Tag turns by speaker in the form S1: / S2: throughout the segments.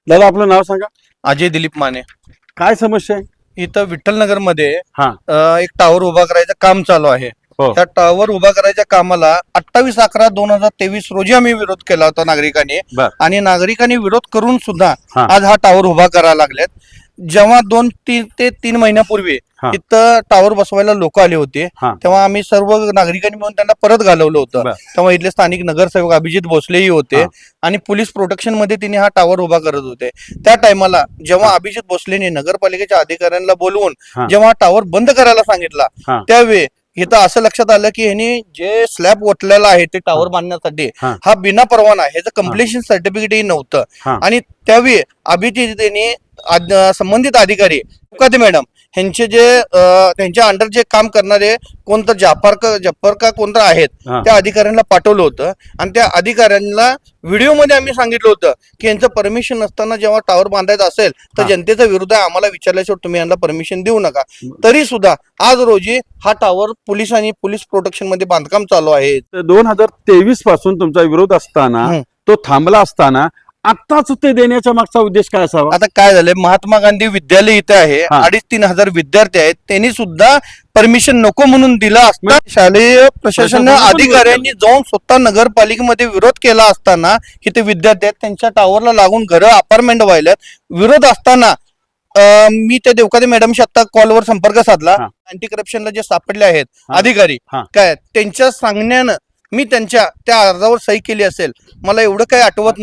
S1: दादा आपलं नाव सांगा.
S2: अजय दिलीप माने.
S1: काय समस्या आहे?
S2: इथं विठ्ठलनगर मध्ये
S1: हा
S2: एक टावर उभा करायचं काम चालू आहे.
S1: हो.
S2: त्या टावर उभा करायच्या कामाला 28/11/2023 रोजी आम्ही विरोध केला होता नागरिकांनी.
S1: बर.
S2: आणि नागरिकांनी विरोध करून सुद्धा
S1: हा.
S2: आज हा टावर उभा करायला लागलेत. जेव्हा 2 ते 3 महिन्यापूर्वी
S1: हा.
S2: इथं टावर बसवायला लोक आले होते,
S1: हा.
S2: तेव्हा आम्ही सर्व नागरिकांनी मिळून त्यांना परत घालवलं होतं.
S1: बर.
S2: तेव्हा इथले स्थानिक नगरसेवक अभिजित भोसलेही होते
S1: हा.
S2: आणि पोलीस प्रोटेक्शन मध्ये तिने हा टावर उभा करत होते. त्या टायमाला जेव्हा अभिजित भोसलेने नगरपालिकेच्या अधिकाऱ्यांना बोलवून
S1: हा.
S2: जेव्हा हा टावर बंद करायला सांगितला,
S1: हा.
S2: त्यावेळी इथं असं लक्षात आलं की ह्यांनी जे स्लॅब ओतलेला आहे ते टावर बांधण्यासाठी
S1: हा.
S2: हा बिना परवाना, ह्याचं कम्प्लिशन सर्टिफिकेटही नव्हतं.
S1: हा.
S2: आणि त्यावेळी अभिजितने संबंधित अधिकारी मॅडम ह्यांचे जे त्यांच्या अंडर जे काम करणारे कोणतं जप्पर का कोणतं आहेत,
S1: हा.
S2: त्या अधिकाऱ्यांना पाठवलं होतं. आणि त्या अधिकाऱ्यांना व्हिडिओमध्ये आम्ही सांगितलं होतं की यांचं परमिशन नसताना जेव्हा टावर बांधायचं असेल तर
S1: हा.
S2: जनतेचा विरोध आहे, आम्हाला विचारल्याशिवाय तुम्ही यांना परमिशन देऊ नका. तरी सुद्धा आज रोजी हा टावर पोलिसांनी पोलीस प्रोटेक्शन मध्ये बांधकाम चालू आहे.
S1: 2023 पासून तुमचा विरोध असताना तो थांबला असताना आताच ते देण्याच्या मागचा उद्देश काय असावा?
S2: आता काय झालंय, महात्मा गांधी विद्यालय इथे आहे,
S1: हा.
S2: 2,500-3,000 हजार विद्यार्थी आहेत. त्यांनी सुद्धा परमिशन नको म्हणून दिलं असता. शालेय प्रशासन अधिकाऱ्यांनी जाऊन स्वतः नगरपालिकेमध्ये विरोध केला असताना इथे विद्यार्थी आहेत, त्यांच्या टावरला लागून घरं अपार्टमेंट व्हायल्यात. विरोध असताना मी त्या देवकाते मॅडमशी आता कॉलवर संपर्क साधला.
S1: हा.
S2: अँटी करप्शनला जे सापडले आहेत
S1: हा.
S2: अधिकारी,
S1: हा.
S2: काय त्यांच्या सांगण्यानं मी त्यांच्या त्या अर्जावर सही केली असेल, मला एवढं काही आठवत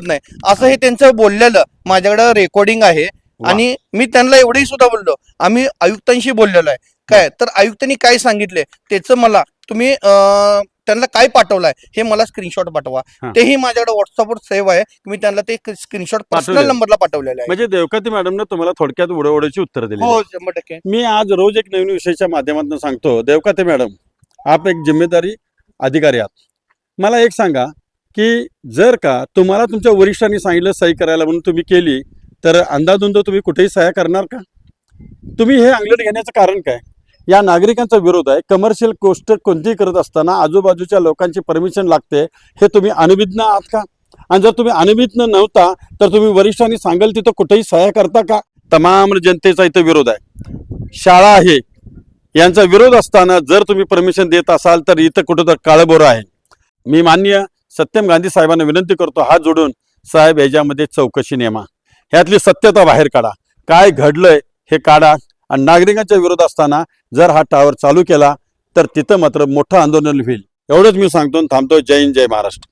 S2: नाही. असं हे त्यांचं बोललेलं माझ्याकडे रेकॉर्डिंग आहे.
S1: वा.
S2: आणि मी त्यांना एवढंही सुद्धा बोललो, आम्ही आयुक्तांशी बोललेलो आहे. काय तर आयुक्तांनी काय सांगितले त्याचं मला तुम्ही त्यांना काय पाठवलंय हे मला स्क्रीनशॉट पाठवा.
S1: हा.
S2: तेही माझ्याकडे व्हॉट्सअपवर सेव्ह आहे. मी त्यांना ते स्क्रीनशॉट पर्सनल नंबरला पाठवलेलं आहे.
S1: म्हणजे देवकाते मॅडमने तुम्हाला थोडक्यात उडवड्याची उत्तर दिली.
S2: हो 100%.
S1: मी आज रोज एक नवीन विषयाच्या माध्यमातून सांगतो, देवकाते मॅडम आप एक जिम्मेदारी अधिकारी आहात. मला एक सांगा की जर का तुम्हाला तुमच्या वरिष्ठांनी सांगितलं सही करायला म्हणून तुम्ही केली, तर अंदाधुंद तुम्ही कुठेही सह्या करणार का? तुम्ही हे अंगलट घेण्याचं कारण काय? या नागरिकांचा विरोध आहे. कमर्शियल गोष्ट कोणतीही करत असताना आजूबाजूच्या लोकांची परमिशन लागते, हे तुम्ही अनभिज्ञ आहात का? आणि जर तुम्ही अनभिज्ञ नव्हता तर तुम्ही वरिष्ठांनी सांगेल तिथं कुठेही सह्या करता का? तमाम जनतेचा इथं विरोध आहे. शाळा आहे यांचा विरोध असताना जर तुम्ही परमिशन देत असाल तर इथं कुठं तर काळबोरं आहे. मी माननीय सत्यम गांधी साहेबांना विनंती करतो, हात जोडून, साहेब याच्यामध्ये चौकशी नेमा, ह्यातली सत्यता बाहेर काढा, काय घडलंय हे काढा. आणि नागरिकांच्या विरोध असताना जर हा टावर चालू केला तर तिथं मात्र मोठं आंदोलन होईल. एवढंच मी सांगतो, थांबतो. जय हिंद, जय महाराष्ट्र.